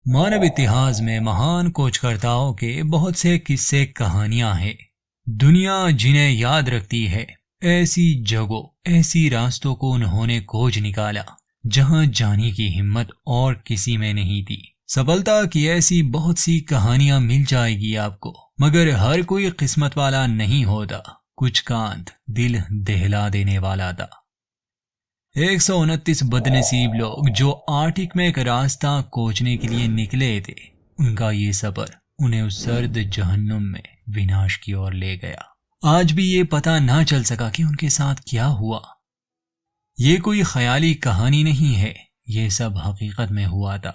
मानव इतिहास में महान खोजकर्ताओं के बहुत से किस्से कहानियां हैं। दुनिया जिन्हें याद रखती है, ऐसी जगहों ऐसी रास्तों को उन्होंने खोज निकाला जहां जाने की हिम्मत और किसी में नहीं थी। सफलता की ऐसी बहुत सी कहानियां मिल जाएगी आपको, मगर हर कोई किस्मत वाला नहीं होता। कुछ कांत दिल दहला देने वाला था। 129 बदनसीब लोग जो आर्टिक में एक रास्ता खोजने के लिए निकले थे, उनका ये सफर उन्हें उस सर्द जहन्नुम में विनाश की ओर ले गया। आज भी ये पता ना चल सका कि उनके साथ क्या हुआ। ये कोई ख्याली कहानी नहीं है, ये सब हकीकत में हुआ था।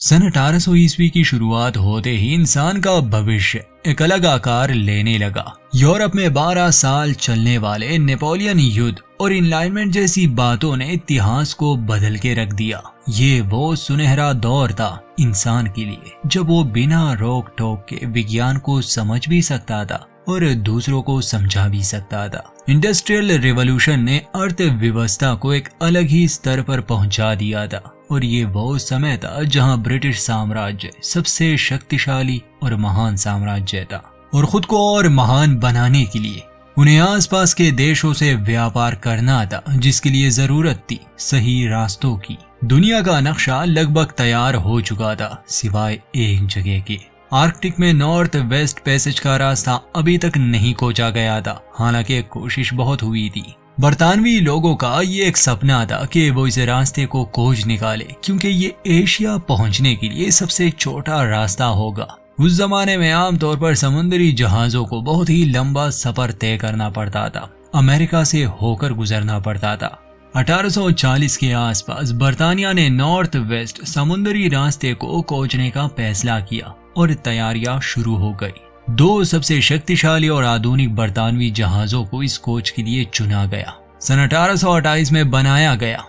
सन 1800 ईस्वी की शुरुआत होते ही इंसान का भविष्य एक अलग आकार लेने लगा। यूरोप में 12 साल चलने वाले नेपोलियन युद्ध और इनलाइनमेंट जैसी बातों ने इतिहास को बदल के रख दिया। ये वो सुनहरा दौर था इंसान के लिए, जब वो बिना रोक टोक के विज्ञान को समझ भी सकता था और दूसरों को समझा भी सकता था। इंडस्ट्रियल रिवॉल्यूशन ने अर्थव्यवस्था को एक अलग ही स्तर पर पहुंचा दिया था, और ये वो समय था जहां ब्रिटिश साम्राज्य सबसे शक्तिशाली और महान साम्राज्य था, और खुद को और महान बनाने के लिए उन्हें आसपास के देशों से व्यापार करना था, जिसके लिए जरूरत थी सही रास्तों की। दुनिया का नक्शा लगभग तैयार हो चुका था, सिवाय एक जगह के। आर्कटिक में नॉर्थ वेस्ट पैसेज का रास्ता अभी तक नहीं खोजा गया था, हालांकि कोशिश बहुत हुई थी। बरतानवी लोगों का ये एक सपना था कि वो इस रास्ते को खोज निकाले, क्योंकि ये एशिया पहुंचने के लिए सबसे छोटा रास्ता होगा। उस जमाने में आमतौर पर समुद्री जहाजों को बहुत ही लंबा सफर तय करना पड़ता था, अमेरिका से होकर गुजरना पड़ता था। 1840 के आसपास बर्तानिया ने नॉर्थ वेस्ट समुद्री रास्ते को खोजने का फैसला किया और तैयारियां शुरू हो गई। 2 सबसे शक्तिशाली और आधुनिक बरतानवी जहाजों को इस खोज के लिए चुना गया। सन 1828 में बनाया गया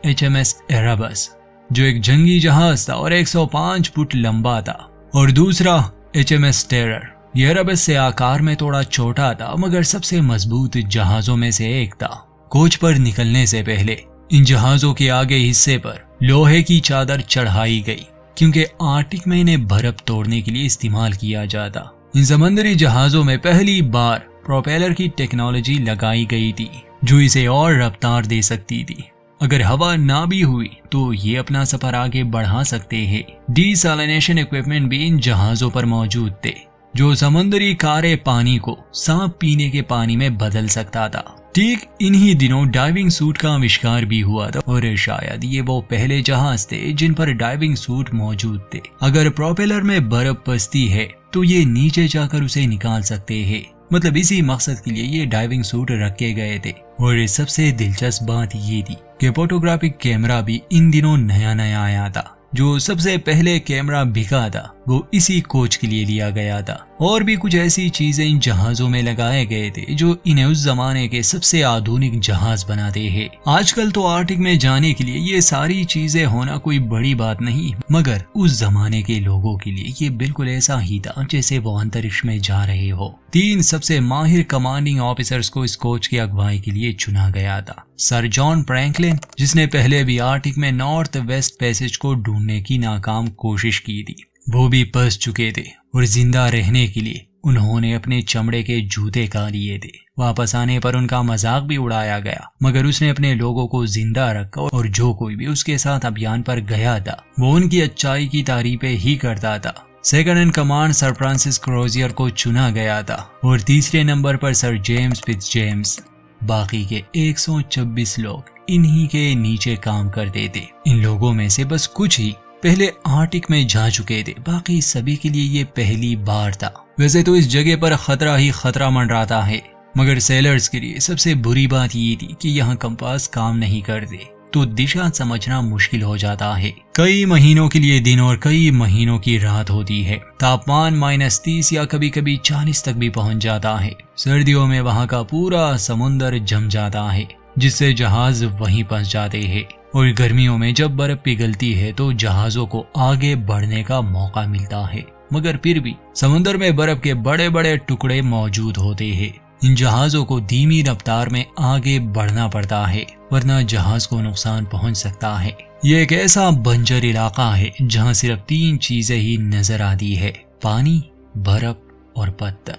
HMS एरेबस, जो एक जंगी जहाज था और 105 फुट लंबा था, और दूसरा HMS टेरर। यह एरेबस से आकार में थोड़ा छोटा था, मगर सबसे मजबूत जहाजों में से एक था। खोज पर निकलने से पहले इन जहाजों के आगे हिस्से पर लोहे की चादर चढ़ाई गई, क्योंकि आर्टिक में इन्हें बर्फ तोड़ने के लिए इस्तेमाल किया जाता। इन समुद्री जहाजों में पहली बार प्रोपेलर की टेक्नोलॉजी लगाई गई थी, जो इसे और रफ्तार दे सकती थी। अगर हवा ना भी हुई तो ये अपना सफर आगे बढ़ा सकते हैं। डिसैलिनेशन इक्विपमेंट भी इन जहाजों पर मौजूद थे, जो समुद्री खारे पानी को साफ पीने के पानी में बदल सकता था। ठीक इन्हीं दिनों डाइविंग सूट का आविष्कार भी हुआ था, और शायद ये वो पहले जहाज थे जिन पर डाइविंग सूट मौजूद थे। अगर प्रोपेलर में बर्फ फंसती है तो ये नीचे जाकर उसे निकाल सकते हैं। मतलब इसी मकसद के लिए ये डाइविंग सूट रखे गए थे। और सबसे दिलचस्प बात ये थी कि फोटोग्राफिक कैमरा भी इन दिनों नया नया आया था। जो सबसे पहले कैमरा बिका था वो इसी खोज के लिए लिया गया था। और भी कुछ ऐसी चीजें इन जहाजों में लगाए गए थे जो इन्हें उस जमाने के सबसे आधुनिक जहाज बनाते हैं। आजकल तो आर्टिक में जाने के लिए ये सारी चीजें होना कोई बड़ी बात नहीं, मगर उस जमाने के लोगों के लिए ये बिल्कुल ऐसा ही था जैसे वो अंतरिक्ष में जा रहे हो। 3 सबसे माहिर कमांडिंग ऑफिसर्स को इस खोज की अगुवाई के लिए चुना गया था। सर जॉन फ्रैंकलिन, जिसने पहले भी आर्टिक में नॉर्थ वेस्ट पैसेज को ढूंढने की नाकाम कोशिश की थी, वो भी फंस चुके थे, और जिंदा रहने के लिए उन्होंने अपने चमड़े के जूते का लिए थे। वापस आने पर उनका मजाक भी उड़ाया गया, मगर उसने अपने लोगों को जिंदा रखा, और जो कोई भी उसके साथ अभियान पर गया था वो उनकी अच्छाई की तारीफें ही करता था। Second in command sir Francis Crozier को चुना गया था, और तीसरे नंबर पर सर जेम्स फिट्जजेम्स। बाकी के 126 लोग इन्हीं के नीचे काम करते थे। इन लोगों में से बस कुछ ही पहले आर्टिक में जा चुके थे, बाकी सभी के लिए ये पहली बार था। वैसे तो इस जगह पर खतरा ही खतरा मंडराता है, मगर सेलर्स के लिए सबसे बुरी बात ये थी कि यहाँ कंपास काम नहीं करते, तो दिशा समझना मुश्किल हो जाता है। कई महीनों के लिए दिन और कई महीनों की रात होती है। तापमान -30 या कभी कभी 40 तक भी पहुंच जाता है। सर्दियों में वहाँ का पूरा समुंदर जम जाता है, जिससे जहाज वहीं फंस जाते हैं, और गर्मियों में जब बर्फ पिघलती है तो जहाजों को आगे बढ़ने का मौका मिलता है, मगर फिर भी समुद्र में बर्फ के बड़े बड़े टुकड़े मौजूद होते हैं। इन जहाजों को धीमी रफ्तार में आगे बढ़ना पड़ता है, वरना जहाज को नुकसान पहुंच सकता है। ये एक ऐसा बंजर इलाका है जहाँ सिर्फ 3 चीजें ही नजर आती है, पानी, बर्फ और पत्थर।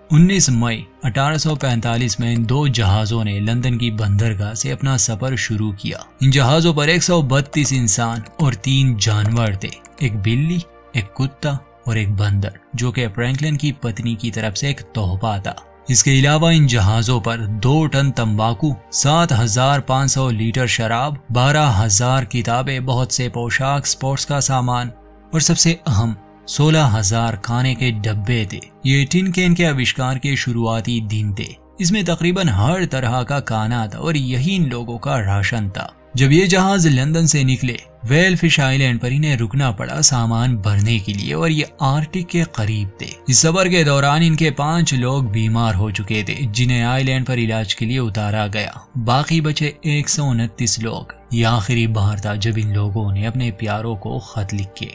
19 मई 1845 में 2 जहाजों ने लंदन की बंदरगाह से अपना सफर शुरू किया। इन जहाजों पर 132 इंसान और 3 जानवर थे, एक बिल्ली, एक कुत्ता और एक बंदर, जो कि फ्रैंकलिन की पत्नी की तरफ से एक तोहफा था। इसके अलावा इन जहाजों पर 2 टन तंबाकू, 7,500 लीटर शराब, 12,000 किताबें, बहुत से पोशाक, स्पोर्ट्स का सामान और सबसे अहम 16,000 खाने के डब्बे थे। ये टिन कैन के आविष्कार के शुरुआती दिन थे। इसमें तकरीबन हर तरह का खाना था और यही इन लोगों का राशन था। जब ये जहाज लंदन से निकले, वेलफिश आइलैंड पर इन्हें रुकना पड़ा सामान भरने के लिए और ये आर्कटिक के करीब थे। इस सफर के दौरान इनके 5 लोग बीमार हो चुके थे, जिन्हें आइलैंड पर इलाज के लिए उतारा गया। बाकी बचे 129 लोग। ये आखिरी बार था जब इन लोगों ने अपने प्यारों को खत लिखे।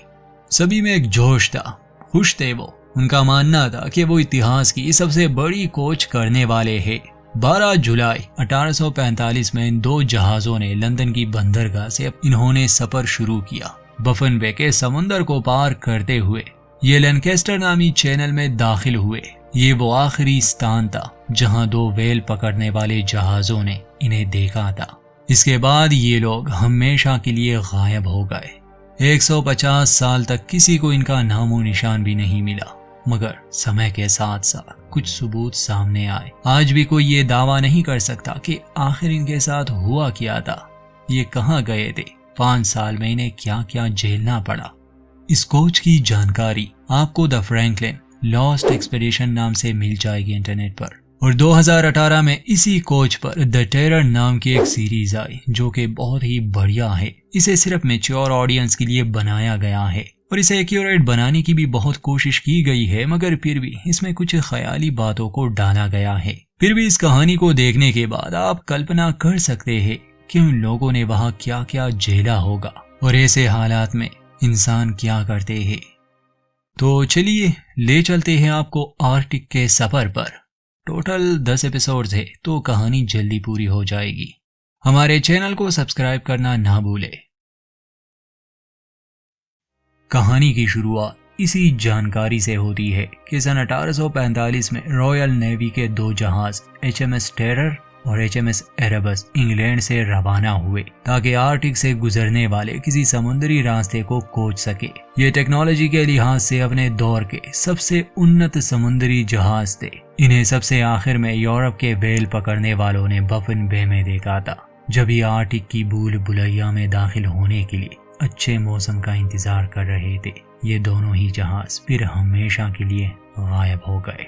सभी में एक जोश था, खुश थे वो। उनका मानना था कि वो इतिहास की सबसे बड़ी खोज करने वाले हैं। 12 जुलाई 1845 में इन 2 जहाजों ने लंदन की बंदरगाह से इन्होंने सफर शुरू किया। बफन बे के समुंदर को पार करते हुए ये लैनकेस्टर नामी चैनल में दाखिल हुए। ये वो आखिरी स्थान था जहां 2 व्हेल पकड़ने वाले जहाजों ने इन्हें देखा था। इसके बाद ये लोग हमेशा के लिए गायब हो गए। 150 साल तक किसी को इनका नामो निशान भी नहीं मिला, मगर समय के साथ साथ कुछ सबूत सामने आए। आज भी कोई ये दावा नहीं कर सकता कि आखिर इनके साथ हुआ क्या था, ये कहाँ गए थे, 5 साल में इन्हें क्या क्या झेलना पड़ा। इस खोज की जानकारी आपको द फ्रैंकलिन लॉस्ट एक्सपेडिशन नाम से मिल जाएगी इंटरनेट पर। और 2018 में इसी खोज पर द टेरर नाम की एक सीरीज आई, जो कि बहुत ही बढ़िया है। इसे सिर्फ मैच्योर ऑडियंस के लिए बनाया गया है और इसे एक्यूरेट बनाने की भी बहुत कोशिश की गई है, मगर फिर भी इसमें कुछ ख्याली बातों को डाला गया है। फिर भी इस कहानी को देखने के बाद आप कल्पना कर सकते हैं कि उन लोगों ने वहां क्या क्या झेला होगा और ऐसे हालात में इंसान क्या करते हैं। तो चलिए ले चलते हैं आपको आर्कटिक के सफर पर। टोटल 10 एपिसोड्स है, तो कहानी जल्दी पूरी हो जाएगी। हमारे चैनल को सब्सक्राइब करना ना भूले। कहानी की शुरुआत इसी जानकारी से होती है कि सन 1845 में रॉयल नेवी के 2 जहाज HMS टेरर और HMS एरेबस इंग्लैंड से रवाना हुए ताकि आर्कटिक से गुजरने वाले किसी समुद्री रास्ते को खोज सके। ये टेक्नोलॉजी के लिहाज से अपने दौर के सबसे उन्नत समुद्री जहाज थे। इन्हें सबसे आखिर में यूरोप के व्हेल पकड़ने वालों ने बफन बे में देखा था, जब ये आर्कटिक की भूल भुलैया में दाखिल होने के लिए अच्छे मौसम का इंतजार कर रहे थे। ये दोनों ही जहाज फिर हमेशा के लिए गायब हो गए।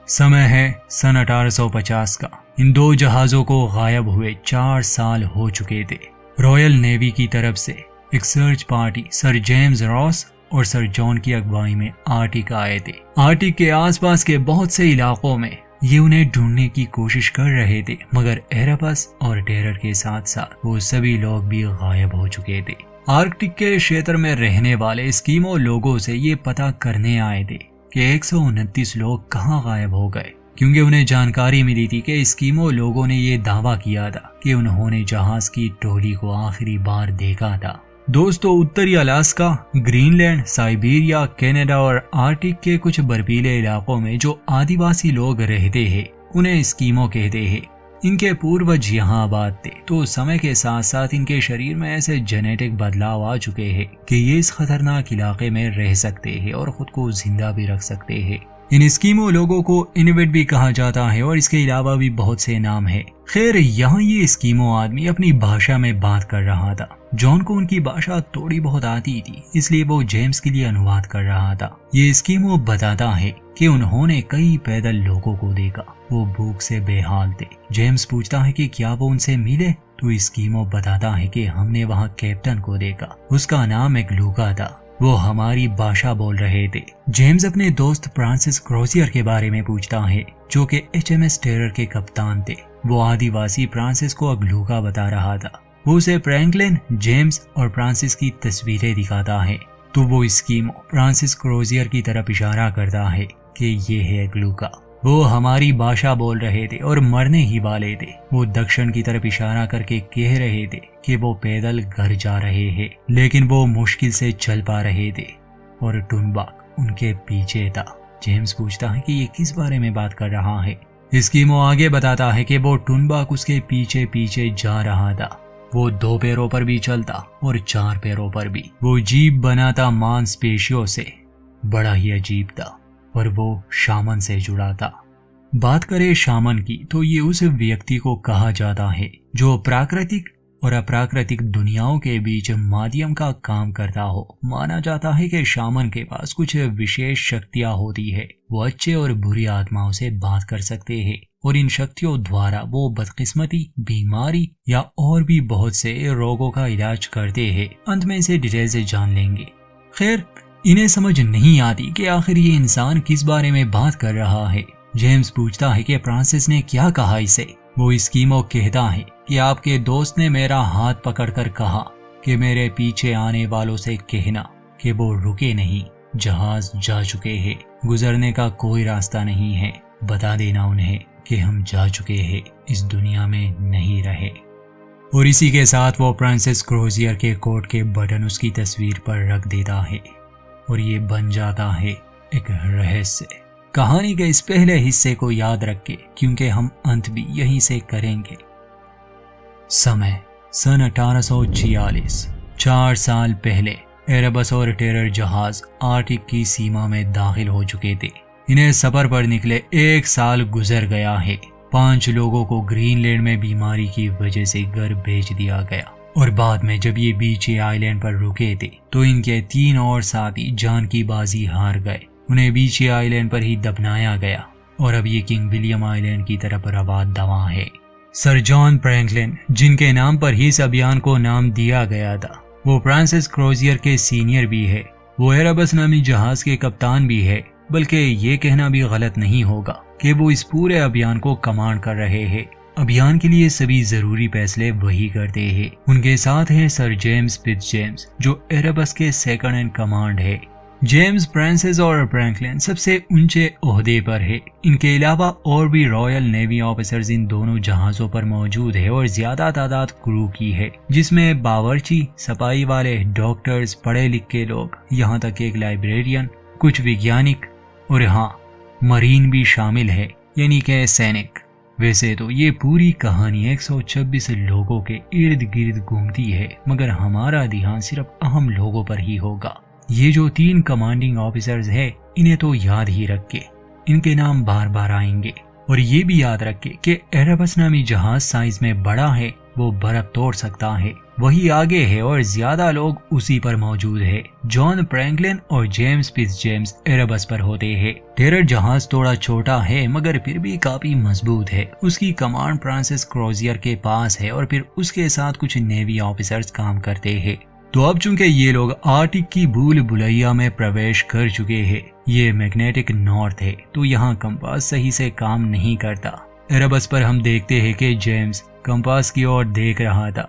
समय है सन 1850 का। इन 2 जहाजों को गायब हुए 4 साल हो चुके थे। रॉयल नेवी की तरफ से एक search party sir James Ross और सर जॉन की अगुवाई में आर्कटिक आए थे। आर्कटिक के आसपास के बहुत से इलाकों में ये उन्हें ढूंढने की कोशिश कर रहे थे, मगर एरेबस और टेरर के साथ साथ वो सभी लोग भी गायब हो चुके थे। आर्कटिक के क्षेत्र में रहने वाले एस्किमो लोगों से ये पता करने आए थे कि 129 लोग कहाँ गायब हो गए, क्योंकि उन्हें जानकारी मिली थी कि एस्किमो लोगों ने ये दावा किया था कि उन्होंने जहाज की टोली को आखिरी बार देखा था। दोस्तों, उत्तरी अलास्का, ग्रीनलैंड, साइबेरिया, कनाडा और आर्कटिक के कुछ बर्फीले इलाकों में जो आदिवासी लोग रहते हैं उन्हें एस्किमो कहते हैं। इनके पूर्वज यहाँ आबाद थे, तो समय के साथ साथ इनके शरीर में ऐसे जेनेटिक बदलाव आ चुके हैं कि ये इस खतरनाक इलाके में रह सकते हैं और खुद को जिंदा भी रख सकते हैं। इन एस्किमो लोगों को इनुइट भी कहा जाता है और इसके अलावा भी बहुत से नाम है। खैर, यहाँ ये एस्किमो आदमी अपनी भाषा में बात कर रहा था। जॉन को उनकी भाषा थोड़ी बहुत आती थी, इसलिए वो जेम्स के लिए अनुवाद कर रहा था। ये एस्किमो बताता है कि उन्होंने कई पैदल लोगों को देखा, वो भूख से बेहाल थे। जेम्स पूछता है कि क्या वो उनसे मिले, तो एस्किमो बताता है कि हमने वहाँ कैप्टन को देखा, उसका नाम एक लूका था, वो हमारी भाषा बोल रहे थे। जेम्स अपने दोस्त फ्रांसिस क्रोजियर के बारे में पूछता है, जो कि HMS टेरर के कप्तान थे। वो आदिवासी फ्रांसिस को अगलूका बता रहा था। वो उसे फ्रैंकलिन, जेम्स और फ्रांसिस की तस्वीरें दिखाता है, तो वो एस्किमो फ्रांसिस क्रोजियर की तरफ इशारा करता है कि ये है अगलूका। वो हमारी भाषा बोल रहे थे और मरने ही वाले थे। वो दक्षिण की तरफ इशारा करके कह रहे थे कि वो पैदल घर जा रहे हैं, लेकिन वो मुश्किल से चल पा रहे थे और टुनबाक उनके पीछे था। जेम्स पूछता है कि ये किस बारे में बात कर रहा है। एस्किमो आगे बताता है कि वो टुनबाक उसके पीछे पीछे जा रहा था। वो 2 पैरों पर भी चलता और 4 पैरों पर भी। वो जीभ बनाता मांसपेशियों से, बड़ा ही अजीब था और वो शामन से जुड़ा था। बात करें शामन की तो ये उस व्यक्ति को कहा जाता है जो प्राकृतिक और अप्राकृतिक दुनियाओं के बीच माध्यम का काम करता हो। माना जाता है कि शामन के पास कुछ विशेष शक्तियां होती है। वो अच्छे और बुरी आत्माओं से बात कर सकते हैं और इन शक्तियों द्वारा वो बदकिस्मती, बीमारी या और भी बहुत से रोगों का इलाज करते हैं। अंत में इसे डिटेल से जान लेंगे। खैर, इन्हें समझ नहीं आती कि आखिर ये इंसान किस बारे में बात कर रहा है। जेम्स पूछता है कि फ्रांसिस ने क्या कहा इसे। वो एस्किमो कहता है कि आपके दोस्त ने मेरा हाथ पकड़कर कहा कि मेरे पीछे आने वालों से कहना कि वो रुके नहीं, जहाज जा चुके हैं, गुजरने का कोई रास्ता नहीं है। बता देना उन्हें कि हम जा चुके हैं, इस दुनिया में नहीं रहे। और इसी के साथ वो फ्रांसिस क्रोजियर के कोट के बटन उसकी तस्वीर पर रख देता है और ये बन जाता है एक रहस्य। कहानी के इस पहले हिस्से को याद रखें क्योंकि हम अंत भी यहीं से करेंगे। समय सन 1846। 4 साल पहले एरेबस और टेरर जहाज आर्कटिक की सीमा में दाखिल हो चुके थे। इन्हें सफर पर निकले 1 साल गुजर गया है। 5 लोगों को ग्रीनलैंड में बीमारी की वजह से घर भेज दिया गया और बाद में जब ये बीचे आइलैंड पर रुके थे तो इनके 3 और साथी जान की बाजी हार गए। उन्हें बीचे आइलैंड पर ही दफनाया गया और अब ये किंग विलियम आइलैंड की तरफ रवा दवा है। सर जॉन फ्रैंकलिन, जिनके नाम पर ही इस अभियान को नाम दिया गया था, वो फ्रांसिस क्रोजियर के सीनियर भी है। वो एरेबस नामी जहाज के कप्तान भी है। बल्कि ये कहना भी गलत नहीं होगा कि वो इस पूरे अभियान को कमांड कर रहे हैं। अभियान के लिए सभी जरूरी फैसले वही करते हैं। उनके साथ है सर जेम्स फिट्जजेम्स, जो एरेबस के सेकंड इन कमांड है। जेम्स, फ्रांसिस और फ्रैंकलिन सबसे ऊंचे ओहदे पर है। इनके अलावा और भी रॉयल नेवी ऑफिसर्स इन दोनों जहाजों पर मौजूद है और ज्यादा तादाद क्रू की है, जिसमें बावर्ची, सफाई वाले, डॉक्टर्स, पढ़े लिखे लोग, यहाँ तक एक लाइब्रेरियन, कुछ वैज्ञानिक और हाँ, मरीन भी शामिल है, यानी कि सैनिक। वैसे तो ये पूरी कहानी 126 लोगों के इर्द गिर्द घूमती है, मगर हमारा ध्यान सिर्फ अहम लोगों पर ही होगा। ये जो 3 कमांडिंग ऑफिसर्स है, इन्हें तो याद ही रखे, इनके नाम बार बार आएंगे। और ये भी याद रखे कि एरेबस नामी जहाज साइज में बड़ा है, वो बर्फ तोड़ सकता है, वही आगे है और ज्यादा लोग उसी पर मौजूद है। जॉन फ्रैंकलिन और जेम्स फिट्जजेम्स एरेबस पर होते हैं। टेरर जहाज थोड़ा छोटा है मगर फिर भी काफी मजबूत है। उसकी कमांड फ्रांसिस क्रोजियर के पास है और फिर उसके साथ कुछ नेवी ऑफिसर्स काम करते हैं। तो अब चूंकि ये लोग आर्कटिक की भूल भुलैया में प्रवेश कर चुके हैं, ये मैग्नेटिक नॉर्थ है, तो यहाँ कंपास सही से काम नहीं करता। एरेबस पर हम देखते हैं कि जेम्स कंपास की ओर देख रहा था,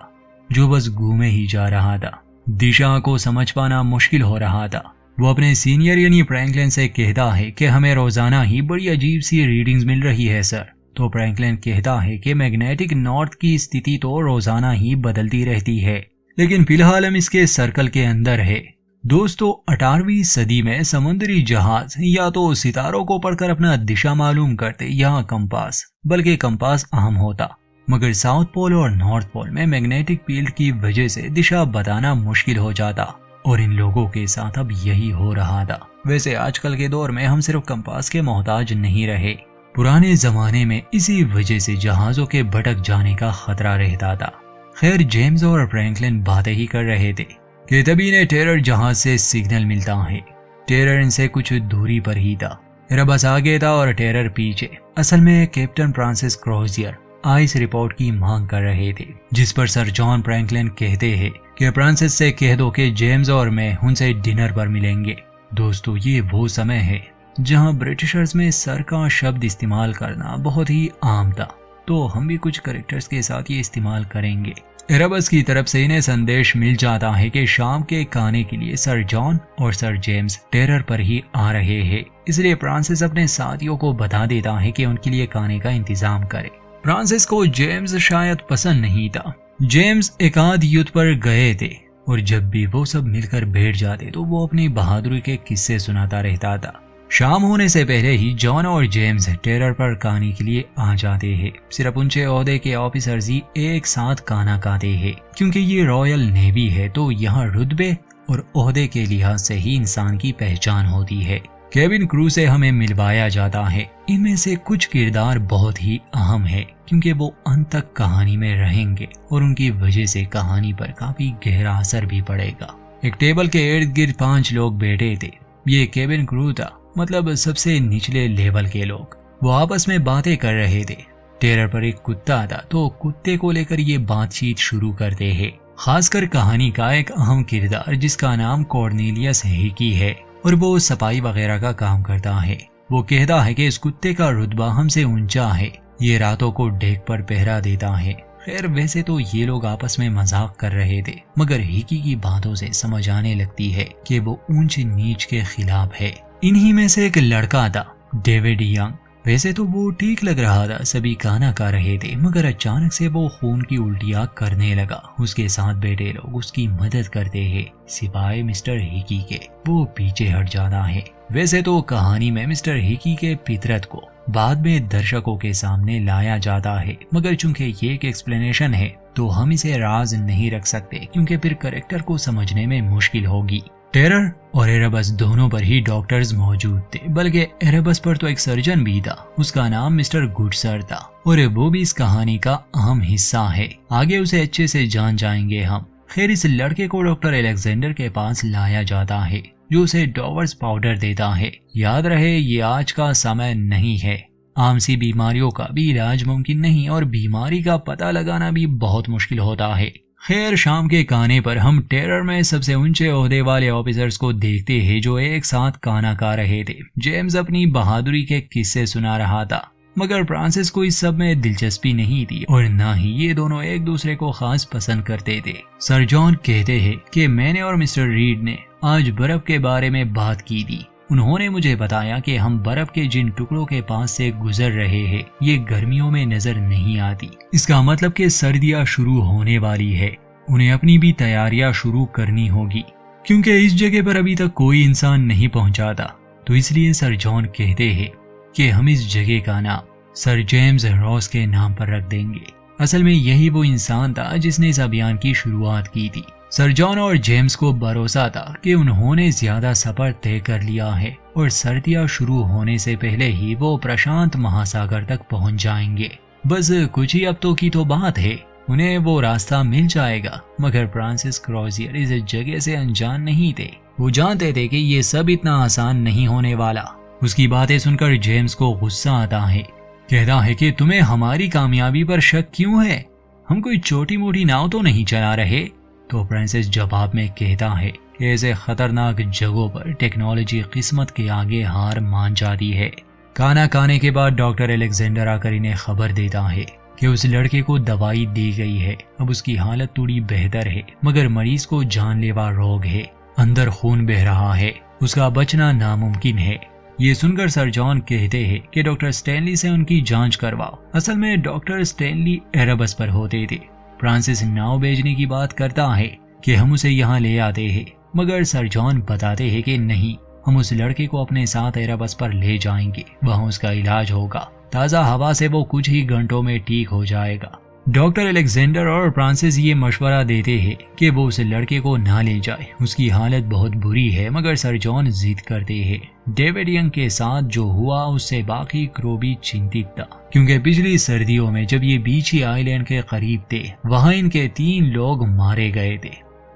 जो बस घूमे ही जा रहा था। दिशा को समझ पाना मुश्किल हो रहा था। वो अपने सीनियर यानी फ्रैंकलिन से कहता है कि हमें रोजाना ही बड़ी अजीब सी रीडिंग्स मिल रही है सर। तो फ्रैंकलिन कहता है कि मैग्नेटिक नॉर्थ की स्थिति तो रोजाना ही बदलती रहती है, लेकिन फिलहाल हम इसके सर्कल के अंदर है। दोस्तों, 18वीं सदी में समुद्री जहाज या तो सितारों को पढ़कर अपना दिशा मालूम करते या कंपास, बल्कि कंपास अहम होता, मगर साउथ पोल और नॉर्थ पोल में मैग्नेटिक फील्ड की वजह से दिशा बताना मुश्किल हो जाता और इन लोगों के साथ अब यही हो रहा था। वैसे आजकल के दौर में हम सिर्फ कंपास के मोहताज नहीं रहे। पुराने जमाने में इसी वजह से जहाजों के भटक जाने का खतरा रहता था। खैर, जेम्स और फ्रैंकलिन बातें ही कर रहे थे कि तभी इन्हें टेरर जहाज से सिग्नल मिलता है। टेरर इनसे कुछ दूरी पर ही था। एरेबस आगे था और टेरर पीछे। असल में captain Francis Crozier ice report की मांग कर रहे थे, जिस पर सर जॉन फ्रैंकलिन कहते हैं कि फ्रांसिस से कह दो कि जेम्स और मैं उनसे डिनर पर मिलेंगे। दोस्तों, ये वो समय है जहां ब्रिटिशर्स में सर का शब्द इस्तेमाल करना बहुत ही आम था, तो हम भी कुछ कैरेक्टर्स के साथ ये इस्तेमाल करेंगे। एरेबस की तरफ से इन्हें संदेश मिल जाता है कि शाम के खाने के लिए सर जॉन और सर जेम्स टेरर पर ही आ रहे हैं। इसलिए फ्रांसिस अपने साथियों को बता देता है कि उनके लिए खाने का इंतजाम करे। फ्रांसिस को जेम्स शायद पसंद नहीं था। जेम्स एक आध युद्ध पर गए थे और जब भी वो सब मिलकर बैठ जाते तो वो अपनी बहादुरी के किस्से सुनाता रहता था। शाम होने से पहले ही जॉन और जेम्स टेरर पर खाने के लिए आ जाते हैं। सिर्फ ऊंचे ओहदे के ऑफिसर्स ही एक साथ खाना खाते हैं। क्योंकि ये रॉयल नेवी है तो यहाँ रुतबे और ओहदे के लिहाज से ही इंसान की पहचान होती है। केबिन क्रू से हमें मिलवाया जाता है। इनमें से कुछ किरदार बहुत ही अहम है क्योंकि वो अंत तक कहानी में रहेंगे और उनकी वजह से कहानी पर काफी गहरा असर भी पड़ेगा। एक टेबल के इर्द गिर्द 5 लोग बैठे थे। ये केबिन क्रू था, मतलब सबसे निचले लेवल के लोग। वो आपस में बातें कर रहे थे। टेरर पर एक कुत्ता था तो कुत्ते को लेकर ये बातचीत शुरू करते हैं। खासकर कहानी का एक अहम किरदार जिसका नाम कॉर्नेलियस हिकी है और वो सफाई वगैरह का काम करता है। वो कहता है कि इस कुत्ते का रुतबा हमसे ऊंचा है। ये रातों को डेक पर पहरा देता है। खैर वैसे तो ये लोग आपस में मजाक कर रहे थे मगर हिकी की बातों से समझ आने लगती है कि वो ऊंच नीच के खिलाफ है। इन्हीं में से एक लड़का था, डेविड यंग। वैसे तो वो ठीक लग रहा था, सभी खाना खा रहे थे मगर अचानक से वो खून की उल्टियां करने लगा। उसके साथ बैठे लोग उसकी मदद करते हैं सिवाय मिस्टर हिकी के। वो पीछे हट जाता है। वैसे तो कहानी में मिस्टर हिकी के फितरत को बाद में दर्शकों के सामने लाया जाता है मगर चूंकि ये एक एक्सप्लेनेशन है तो हम इसे राज नहीं रख सकते क्योंकि फिर कैरेक्टर को समझने में मुश्किल होगी। टेरर और एरेबस दोनों पर ही डॉक्टर्स मौजूद थे, बल्कि एरेबस पर तो एक सर्जन भी था। उसका नाम मिस्टर गुडसर था और वो भी इस कहानी का अहम हिस्सा है। आगे उसे अच्छे से जान जाएंगे हम। खैर इस लड़के को डॉक्टर अलेक्जेंडर के पास लाया जाता है जो उसे डॉवर्स पाउडर देता है। याद रहे ये आज का समय नहीं है। आम सी बीमारियों का भी इलाज मुमकिन नहीं और बीमारी का पता लगाना भी बहुत मुश्किल होता है। खैर शाम के खाने पर हम टेरर में सबसे ऊंचे ओहदे वाले ऑफिसर्स को देखते हैं जो एक साथ खाना खा रहे थे। जेम्स अपनी बहादुरी के किस्से सुना रहा था मगर फ्रांसिस को इस सब में दिलचस्पी नहीं थी और न ही ये दोनों एक दूसरे को खास पसंद करते थे। सर जॉन कहते हैं कि मैंने और मिस्टर रीड ने आज बर्फ के बारे में बात की थी। उन्होंने मुझे बताया कि हम बर्फ के जिन टुकड़ों के पास से गुजर रहे हैं ये गर्मियों में नजर नहीं आती। इसका मतलब कि सर्दियां शुरू होने वाली है। उन्हें अपनी भी तैयारियां शुरू करनी होगी क्योंकि इस जगह पर अभी तक कोई इंसान नहीं पहुंचा था। तो इसलिए सर जॉन कहते हैं कि हम इस जगह का नाम सर जेम्स रॉस के नाम पर रख देंगे। असल में यही वो इंसान था जिसने इस अभियान की शुरुआत की थी। सर जॉन और जेम्स को भरोसा था कि उन्होंने ज्यादा सफर तय कर लिया है और सर्दियां शुरू होने से पहले ही वो प्रशांत महासागर तक पहुंच जाएंगे। बस कुछ ही हफ्तों की तो बात है, उन्हें वो रास्ता मिल जाएगा। मगर फ्रांसिस क्रोजियर इस जगह से अनजान नहीं थे। वो जानते थे कि ये सब इतना आसान नहीं होने वाला। उसकी बातें सुनकर जेम्स को गुस्सा आता है। कहता है कि तुम्हें हमारी कामयाबी पर शक क्यों है? हम कोई छोटी मोटी नाव तो नहीं चला रहे। तो फ्रांसिस जवाब में कहता है कि ऐसे खतरनाक जगहों पर टेक्नोलॉजी किस्मत के आगे हार मान जाती है। खाना खाने के बाद डॉक्टर अलेक्जेंडर आकर इन्हें खबर देता है कि उस लड़के को दवाई दी गई है। अब उसकी हालत थोड़ी बेहतर है मगर मरीज को जानलेवा रोग है, अंदर खून बह रहा है, उसका बचना नामुमकिन है। ये सुनकर सर जॉन कहते हैं कि डॉक्टर स्टैनली से उनकी जांच करवाओ। असल में डॉक्टर स्टैनली एरेबस पर होते थे। फ्रांसिस नाव भेजने की बात करता है कि हम उसे यहाँ ले आते हैं मगर सर जॉन बताते हैं कि नहीं, हम उस लड़के को अपने साथ एरेबस पर ले जाएंगे, वहाँ उसका इलाज होगा। ताज़ा हवा से वो कुछ ही घंटों में ठीक हो जाएगा। डॉक्टर अलेक्जेंडर और फ्रांसिस ये मशवरा देते हैं कि वो उस लड़के को ना ले जाए, उसकी हालत बहुत बुरी है। मगर सर जॉन जिद करते हैं। डेविड यंग के साथ जो हुआ उससे बाकी क्रू भी चिंतित था क्योंकि पिछली सर्दियों में जब ये बीची आइलैंड के करीब थे वहाँ इनके 3 लोग मारे गए थे।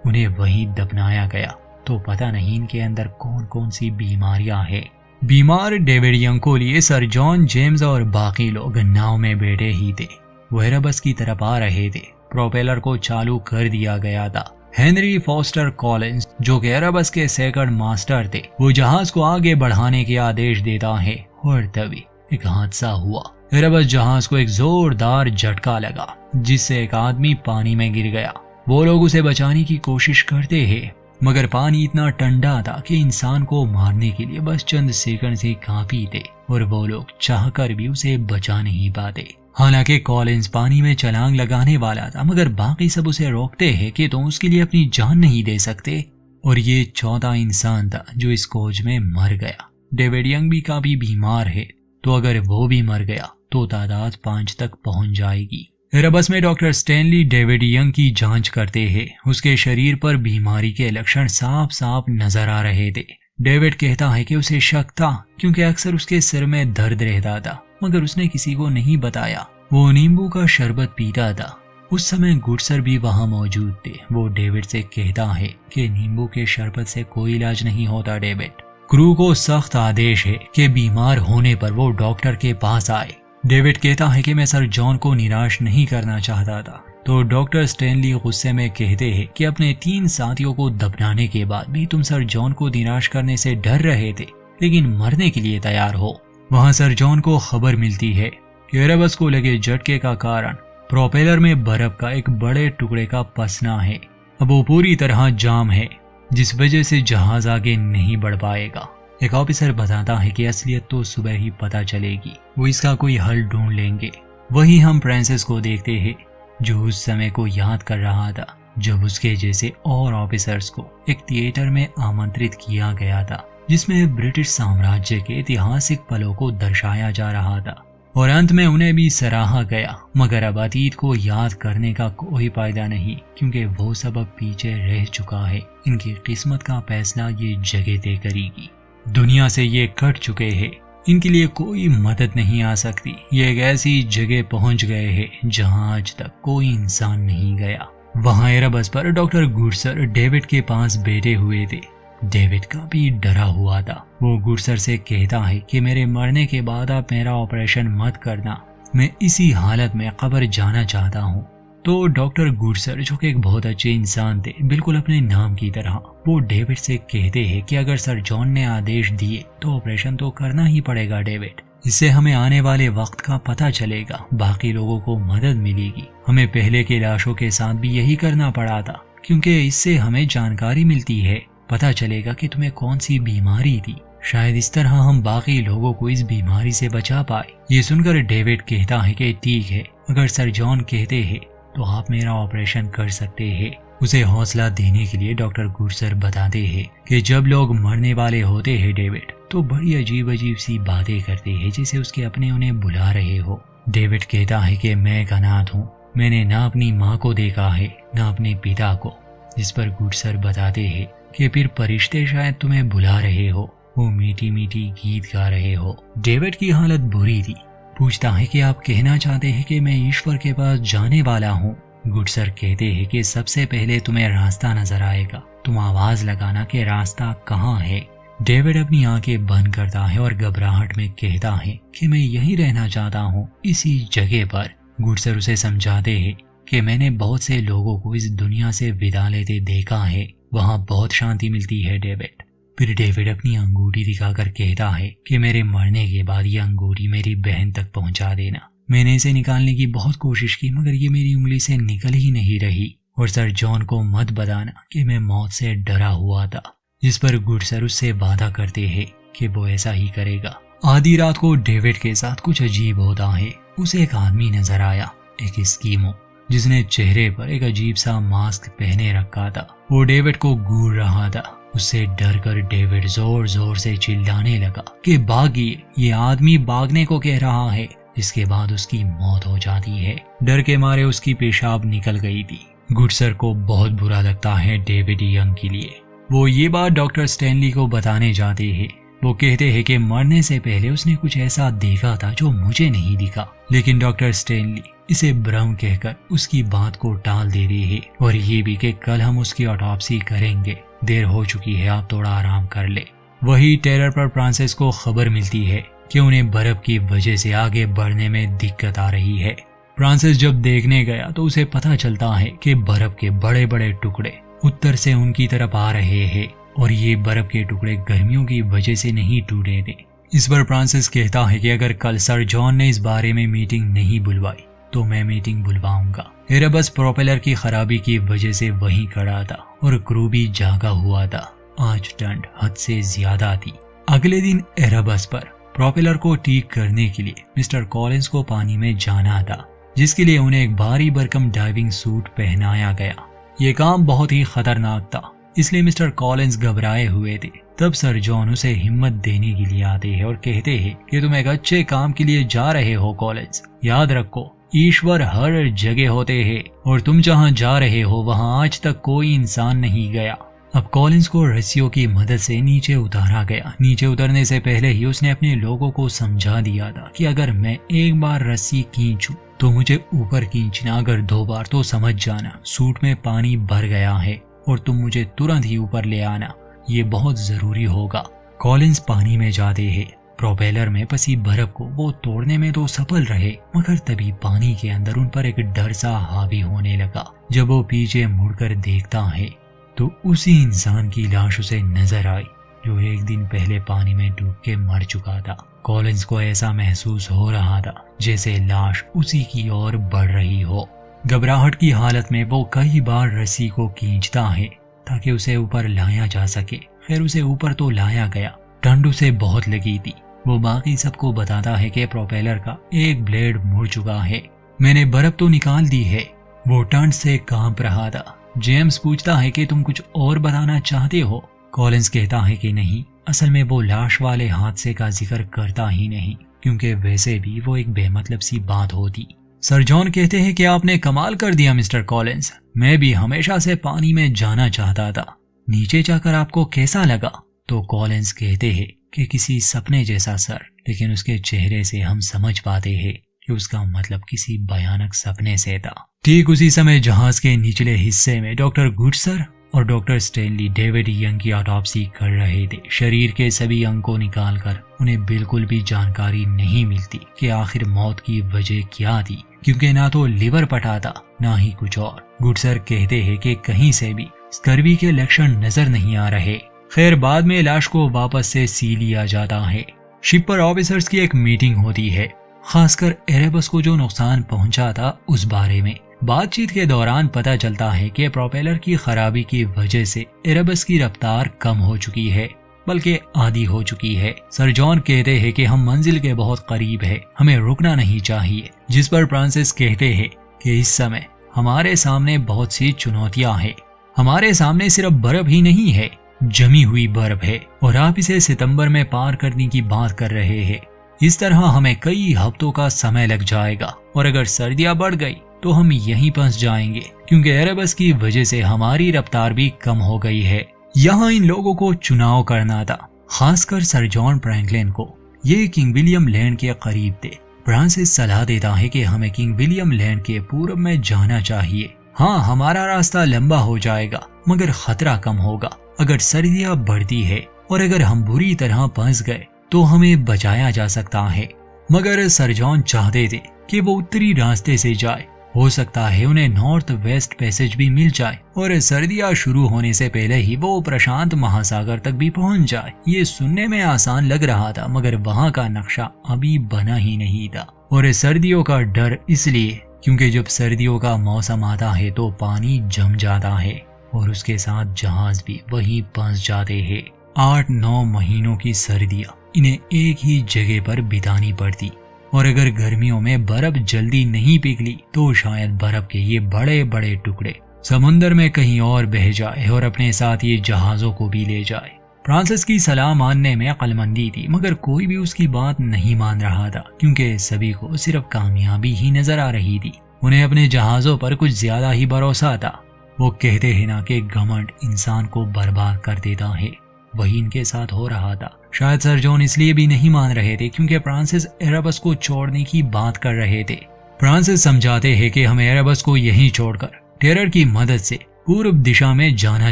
उन्हें वहीं दफनाया गया। तो पता नहीं इनके अंदर कौन कौन सी बीमारियां हैं। बीमार डेविड यंग को लिए सर जॉन, जेम्स और बाकी लोग नाव में बैठे ही थे। वो एरेबस की तरफ आ रहे थे। प्रोपेलर को चालू कर दिया गया था। हेनरी फॉस्टर कॉलिंस जो कि एरेबस के सेकंड मास्टर थे, वो जहाज को आगे बढ़ाने के आदेश देता है और तभी एक हादसा हुआ। एयरबस जहाज को एक जोरदार झटका लगा जिससे एक आदमी पानी में गिर गया। वो लोग उसे बचाने की कोशिश करते हैं मगर पानी इतना ठंडा था कि इंसान को मारने के लिए बस चंद सेकंड से काफी थे और वो लोग चाहकर भी उसे बचा नहीं पाते। हालांकि कॉलिंस पानी में छलांग लगाने वाला था मगर बाकी सब उसे रोकते हैं कि तुम उसके लिए अपनी जान नहीं दे सकते, और ये चौथा इंसान था जो इस खोज में मर गया। डेविड यंग भी काफी बीमार है, तो अगर वो भी मर गया तो तादाद 5 तक पहुंच जाएगी। एयरबस में डॉक्टर स्टैनली डेविड यंग की जांच करते हैं। उसके शरीर पर बीमारी के लक्षण साफ साफ नजर आ रहे थे। डेविड कहता है कि उसे शक था क्योंकि अक्सर उसके सिर में दर्द रहता था मगर उसने किसी को नहीं बताया। वो नींबू का शरबत पीता था। उस समय गुडसर भी वहां मौजूद थे। वो डेविड से कहता है कि नींबू के शरबत से कोई इलाज नहीं होता डेविड। क्रू को सख्त आदेश है कि बीमार होने पर वो डॉक्टर के पास आए। डेविड कहता है कि मैं सर जॉन को निराश नहीं करना चाहता था, तो डॉक्टर स्टैनली गुस्से में कहते हैं कि अपने 3 साथियों को दफनाने के बाद भी तुम सर जॉन को निराश करने से डर रहे थे लेकिन मरने के लिए तैयार हो। वहां सर जॉन को खबर मिलती है कि एयरबस को लगे झटके का कारण प्रोपेलर में बर्फ का एक बड़े टुकड़े का पसना है। अब वो पूरी तरह जाम है जिस वजह से जहाज आगे नहीं बढ़ पाएगा। एक ऑफिसर बताता है कि असलियत तो सुबह ही पता चलेगी, वो इसका कोई हल ढूंढ लेंगे। वही हम फ्रांसिस को देखते हैं जो उस समय को याद कर रहा था जब उसके जैसे और ऑफिसर्स को एक थिएटर में आमंत्रित किया गया था जिसमें ब्रिटिश साम्राज्य के ऐतिहासिक पलों को दर्शाया जा रहा था, और अंत में उन्हें भी सराहा गया। मगर अब अतीत को याद करने का कोई फायदा नहीं क्योंकि वो सब अब पीछे रह चुका है। इनकी किस्मत का फैसला ये जगह तय करेगी। दुनिया से ये कट चुके हैं, इनके लिए कोई मदद नहीं आ सकती। ये एक ऐसी जगह पहुंच गए हैं जहां आज तक कोई इंसान नहीं गया। वहां एयरबस पर डॉक्टर गुडसर डेविड के पास बैठे हुए थे। डेविड काफी डरा हुआ था। वो गुडसर से कहता है कि मेरे मरने के बाद आप मेरा ऑपरेशन मत करना, मैं इसी हालत में कब्र जाना चाहता हूँ। तो डॉक्टर गुडसर जो कि एक बहुत अच्छे इंसान थे बिल्कुल अपने नाम की तरह, वो डेविड से कहते हैं कि अगर सर जॉन ने आदेश दिए तो ऑपरेशन तो करना ही पड़ेगा डेविड। इससे हमें आने वाले वक्त का पता चलेगा, बाकी लोगों को मदद मिलेगी। हमें पहले के लाशों के साथ भी यही करना पड़ा था क्योंकि इससे हमें जानकारी मिलती है, पता चलेगा कि तुम्हें कौन सी बीमारी थी। शायद इस तरह हम बाकी लोगों को इस बीमारी से बचा पाए। ये सुनकर डेविड कहता है कि ठीक है, अगर सर जॉन कहते हैं तो आप मेरा ऑपरेशन कर सकते हैं। उसे हौसला देने के लिए डॉक्टर गुडसर बताते हैं कि जब लोग मरने वाले होते हैं डेविड तो बड़ी अजीब अजीब सी बातें करते हैं जैसे उसके अपने उन्हें बुला रहे हो। डेविड कहता है कि मैं एक अनाथ हूँ, मैंने ना अपनी माँ को देखा है ना अपने पिता को। जिस पर गुडसर बताते हैं कि फिर फरिश्ते शायद तुम्हें बुला रहे हो, वो मीठी मीठी गीत गा रहे हो। डेविड की हालत बुरी थी। पूछता है कि आप कहना चाहते हैं कि मैं ईश्वर के पास जाने वाला हूँ। गुडसर कहते हैं कि सबसे पहले तुम्हें रास्ता नजर आएगा, तुम आवाज लगाना कि रास्ता कहाँ है। डेविड अपनी आंखें बंद करता है और घबराहट में कहता है कि मैं यहीं रहना चाहता हूँ, इसी जगह पर। गुडसर उसे समझाते हैं कि मैंने बहुत से लोगों को इस दुनिया से विदा लेते देखा है, वहाँ बहुत शांति मिलती है डेविड। फिर डेविड अपनी अंगूठी दिखाकर कहता है कि मेरे मरने के बाद ये अंगूठी मेरी बहन तक पहुंचा देना। मैंने इसे निकालने की बहुत कोशिश की मगर ये मेरी उंगली से निकल ही नहीं रही, और सर जॉन को मत बताना कि मैं मौत से डरा हुआ था। जिस पर गुडसर उससे वादा करते हैं कि वो ऐसा ही करेगा। आधी रात को डेविड के साथ कुछ अजीब होता है। उसे एक आदमी नजर आया, एक स्कीमो, जिसने चेहरे पर एक अजीब सा मास्क पहने रखा था। वो डेविड को घूर रहा था। उससे डर कर डेविड जोर जोर से चिल्लाने लगा कि भागिए, ये आदमी भागने को कह रहा है। इसके बाद उसकी मौत हो जाती है। डर के मारे उसकी पेशाब निकल गई थी। गुडसर को बहुत बुरा लगता है डेविड यंग के लिए। वो ये बात डॉक्टर स्टैनली को बताने जाते हैं। वो कहते हैं कि मरने से पहले उसने कुछ ऐसा देखा था जो मुझे नहीं दिखा, लेकिन डॉक्टर स्टैनली इसे भ्रम कहकर उसकी बात को टाल दे रहे हैं, और ये भी कि कल हम उसकी ऑटोप्सी करेंगे। देर हो चुकी है, आप थोड़ा आराम कर ले। वही टेरर पर फ्रांसिस को खबर मिलती है कि उन्हें बर्फ की वजह से आगे बढ़ने में दिक्कत आ रही है। फ्रांसिस जब देखने गया तो उसे पता चलता है कि बर्फ के बड़े बड़े टुकड़े उत्तर से उनकी तरफ आ रहे हैं, और ये बर्फ के टुकड़े गर्मियों की वजह से नहीं टूटे थे, इस पर फ्रांसिस कहता है कि अगर कल सर जॉन ने इस बारे में मीटिंग नहीं बुलवाई तो मैं मीटिंग बुलवाऊंगा। एरेबस प्रोपेलर की खराबी की वजह से वहीं खड़ा था और क्रू भी जागा हुआ था। आज ठंड हद से ज्यादा थी। अगले दिन एरेबस पर प्रोपेलर को ठीक करने के लिए मिस्टर कॉलिंस को पानी में जाना था, जिसके लिए उन्हें एक भारी भरकम डाइविंग सूट पहनाया गया। ये काम बहुत ही खतरनाक था, इसलिए मिस्टर कॉलिंस घबराए हुए थे। तब सर जॉन उसे हिम्मत देने के लिए आते हैं और कहते हैं कि तुम एक अच्छे काम के लिए जा रहे हो कॉलिंस। याद रखो, ईश्वर हर जगह होते हैं और तुम जहाँ जा रहे हो वहाँ आज तक कोई इंसान नहीं गया। अब कॉलिंस को रस्सियों की मदद से नीचे उतारा गया। नीचे उतरने से पहले ही उसने अपने लोगों को समझा दिया था कि अगर मैं एक बार रस्सी खींचूं तो मुझे ऊपर खींचना, अगर 2 बार तो समझ जाना सूट में पानी भर गया है और तुम मुझे तुरंत ही ऊपर ले आना, ये बहुत जरूरी होगा। कॉलिंस पानी में जाते हैं। प्रोपेलर में फंसी बर्फ को वो तोड़ने में तो सफल रहे, मगर तभी पानी के अंदर उन पर एक डर सा हावी होने लगा। जब वो पीछे मुड़कर देखता है तो उसी इंसान की लाश उसे नजर आई जो एक दिन पहले पानी में डूब के मर चुका था। कॉलिंस को ऐसा महसूस हो रहा था जैसे लाश उसी की ओर बढ़ रही हो। घबराहट की हालत में वो कई बार रस्सी को खींचता है ताकि उसे ऊपर लाया जा सके। खैर उसे ऊपर तो लाया गया। ठंड उसे बहुत लगी थी। वो बाकी सबको बताता है कि प्रोपेलर का एक ब्लेड मुड़ चुका है, मैंने बर्फ तो निकाल दी है। वो ठंड से कांप रहा था। जेम्स पूछता है कि तुम कुछ और बताना चाहते हो? कॉलिंस कहता है कि नहीं, असल में वो लाश वाले हादसे का जिक्र करता ही नहीं, क्योंकि वैसे भी वो एक बेमतलब सी बात होती। सर जॉन कहते हैं कि आपने कमाल कर दिया मिस्टर कॉलिंस, मैं भी हमेशा से पानी में जाना चाहता था। नीचे जाकर आपको कैसा लगा? तो कॉलिंस कहते हैं कि किसी सपने जैसा सर, लेकिन उसके चेहरे से हम समझ पाते हैं कि उसका मतलब किसी भयानक सपने से था। ठीक उसी समय जहाज के निचले हिस्से में डॉक्टर गुडसर और डॉक्टर स्टेनली डेविड यंग की ऑटोप्सी कर रहे थे। शरीर के सभी अंग को निकालकर उन्हें बिल्कुल भी जानकारी नहीं मिलती कि आखिर मौत की वजह क्या थी, क्योंकि ना तो लिवर फटा था ना ही कुछ और। गुडसर कहते हैं कि कहीं से भी स्कर्वी के लक्षण नजर नहीं आ रहे। खैर बाद में लाश को वापस से सी लिया जाता है। शिप पर ऑफिसर्स की एक मीटिंग होती है, खासकर एरेबस को जो नुकसान पहुंचा था उस बारे में। बातचीत के दौरान पता चलता है कि प्रोपेलर की खराबी की वजह से एरेबस की रफ्तार कम हो चुकी है, बल्कि आधी हो चुकी है। सर जॉन कहते हैं कि हम मंजिल के बहुत करीब है, हमें रुकना नहीं चाहिए। जिस पर फ्रांसिस कहते हैं कि इस समय हमारे सामने बहुत सी चुनौतियां हैं। हमारे सामने सिर्फ बर्फ ही नहीं है, जमी हुई बर्फ है और आप इसे सितंबर में पार करने की बात कर रहे हैं। इस तरह हमें कई हफ्तों का समय लग जाएगा और अगर सर्दियां बढ़ गई तो हम यहीं फंस जाएंगे, क्योंकि एरेबस की वजह से हमारी रफ्तार भी कम हो गई है। यहाँ इन लोगों को चुनाव करना था, खासकर सर जॉन फ्रैंकलिन को। ये किंग विलियम लैंड के करीब थे। फ्रांसिस सलाह देता है कि हमें किंग विलियम लैंड के पूर्व में जाना चाहिए। हाँ, हमारा रास्ता लंबा हो जाएगा मगर खतरा कम होगा। अगर सर्दियां बढ़ती है और अगर हम बुरी तरह फंस गए तो हमें बचाया जा सकता है। मगर सर जॉन चाहते थे कि वो उत्तरी रास्ते से जाए। हो सकता है उन्हें नॉर्थ वेस्ट पैसेज भी मिल जाए और सर्दियां शुरू होने से पहले ही वो प्रशांत महासागर तक भी पहुंच जाए। ये सुनने में आसान लग रहा था, मगर वहां का नक्शा अभी बना ही नहीं था। और सर्दियों का डर इसलिए क्योंकि जब सर्दियों का मौसम आता है तो पानी जम जाता है और उसके साथ जहाज भी वहीं फंस जाते हैं। 8-9 महीनों की सर्दियां इन्हें एक ही जगह पर बितानी पड़ती और अगर गर्मियों में बर्फ जल्दी नहीं पिघली तो शायद बर्फ के ये बड़े बड़े टुकड़े समुंदर में कहीं और बह जाए और अपने साथ ये जहाजों को भी ले जाए। फ्रांसिस की सलाह मानने में अक्लमंदी थी, मगर कोई भी उसकी बात नहीं मान रहा था, क्योंकि सभी को सिर्फ कामयाबी ही नजर आ रही थी। उन्हें अपने जहाजों पर कुछ ज्यादा ही भरोसा था। वो कहते हैं ना कि घमंड इंसान को बर्बाद कर देता है, वही इनके साथ हो रहा था। शायद सर जॉन इसलिए भी नहीं मान रहे थे क्योंकि फ्रांसिस एरेबस को छोड़ने की बात कर रहे थे। फ्रांसिस समझाते हैं कि हमें एरेबस को यहीं छोड़कर टेरर की मदद से पूर्व दिशा में जाना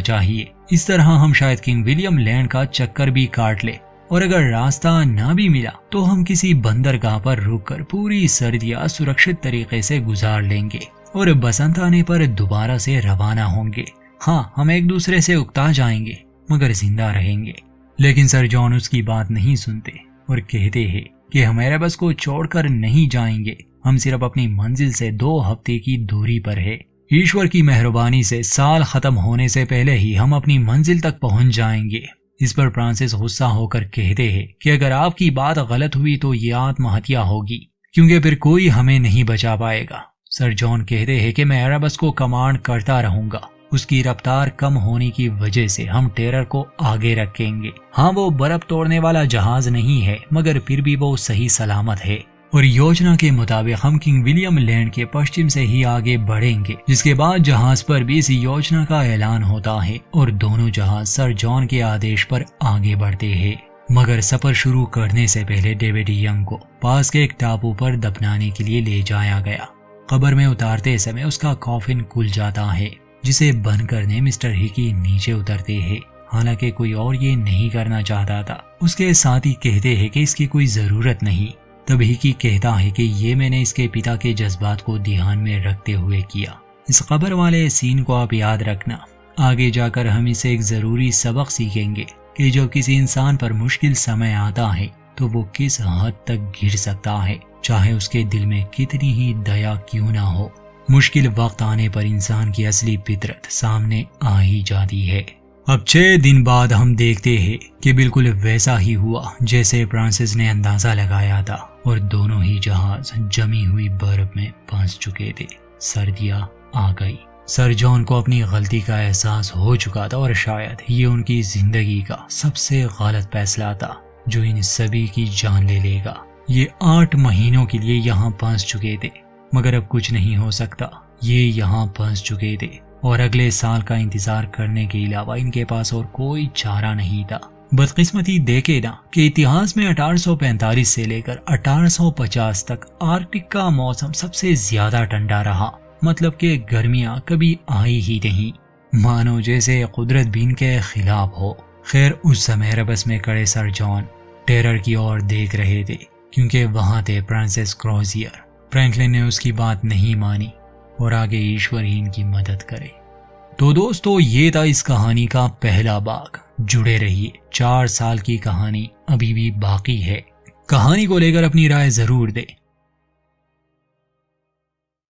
चाहिए। इस तरह हम शायद किंग विलियम लैंड का चक्कर भी काट ले और अगर रास्ता ना भी मिला तो हम किसी बंदरगाह पर रुककर पूरी सर्दियां सुरक्षित तरीके से गुजार लेंगे और बसंत आने पर दोबारा से रवाना होंगे। हाँ, हम एक दूसरे से उकता जाएंगे मगर जिंदा रहेंगे। लेकिन सर जॉन उसकी बात नहीं सुनते। और कहते हैं कि हम एरेबस को छोड़कर नहीं जाएंगे, हम सिर्फ अपनी मंजिल से 2 हफ्ते की दूरी पर है। ईश्वर की मेहरबानी से साल खत्म होने से पहले ही हम अपनी मंजिल तक पहुंच जाएंगे। इस पर फ्रांसिस गुस्सा होकर कहते हैं कि अगर आपकी बात गलत हुई तो ये आत्महत्या होगी, क्योंकि फिर कोई हमें नहीं बचा पाएगा। सर जॉन कहते हैं कि मैं एरेबस को कमांड करता रहूंगा, उसकी रफ्तार कम होने की वजह से हम टेरर को आगे रखेंगे। हाँ, वो बर्फ तोड़ने वाला जहाज नहीं है, मगर फिर भी वो सही सलामत है और योजना के मुताबिक हम किंग विलियम लैंड के पश्चिम से ही आगे बढ़ेंगे, जिसके बाद जहाज पर भी इस योजना का ऐलान होता है और दोनों जहाज सर जॉन के आदेश पर आगे बढ़ते हैं। मगर सफर शुरू करने से पहले डेविड यंग को पास के एक टापू पर दफनाने के लिए ले जाया गया। कब्र में उतारते समय उसका कॉफिन खुल जाता है, जिसे बंद करने मिस्टर हिकी नीचे उतरते हैं। हालांकि कोई और ये नहीं करना चाहता था। उसके साथी कहते हैं कि इसकी कोई जरूरत नहीं। तब हिकी कहता है कि ये मैंने इसके पिता के जज्बात को ध्यान में रखते हुए किया। इस कब्र वाले सीन को आप याद रखना। आगे जाकर हम इसे एक जरूरी सबक सीखेंगे कि जब किसी इंसान पर मुश्किल समय आता है तो वो किस हद तक गिर सकता है, चाहे उसके दिल में कितनी ही दया क्यों ना हो। मुश्किल वक्त आने पर इंसान की असली फितरत सामने आ ही जाती है। अब 6 दिन बाद हम देखते हैं कि बिल्कुल वैसा ही हुआ जैसे फ्रांसिस ने अंदाजा लगाया था और दोनों ही जहाज जमी हुई बर्फ में फंस चुके थे। सर्दियां आ गई। सर जॉन को अपनी गलती का एहसास हो चुका था और शायद ये उनकी जिंदगी का सबसे गलत फैसला था जो इन सभी की जान ले लेगा। ये 8 महीनों के लिए यहाँ फंस चुके थे, मगर अब कुछ नहीं हो सकता। ये यहाँ फंस चुके थे और अगले साल का इंतजार करने के अलावा इनके पास और कोई चारा नहीं था। बदकिस्मती देखे ना कि इतिहास में 1845 से लेकर 1850 तक आर्कटिक का मौसम सबसे ज्यादा ठंडा रहा। मतलब कि गर्मियां कभी आई ही नहीं, मानो जैसे कुदरत भी इनके खिलाफ हो। खैर, उस समय एरेबस में खड़े सर जॉन टेरर की ओर देख रहे थे, क्योंकि वहां थे फ्रांसिस क्रोजियर। फ्रैंकलिन ने उसकी बात नहीं मानी और आगे ईश्वर ही इनकी मदद करे। तो दोस्तों, ये था इस कहानी का पहला भाग। जुड़े रहिए, 4 साल की कहानी अभी भी बाकी है। कहानी को लेकर अपनी राय जरूर दें।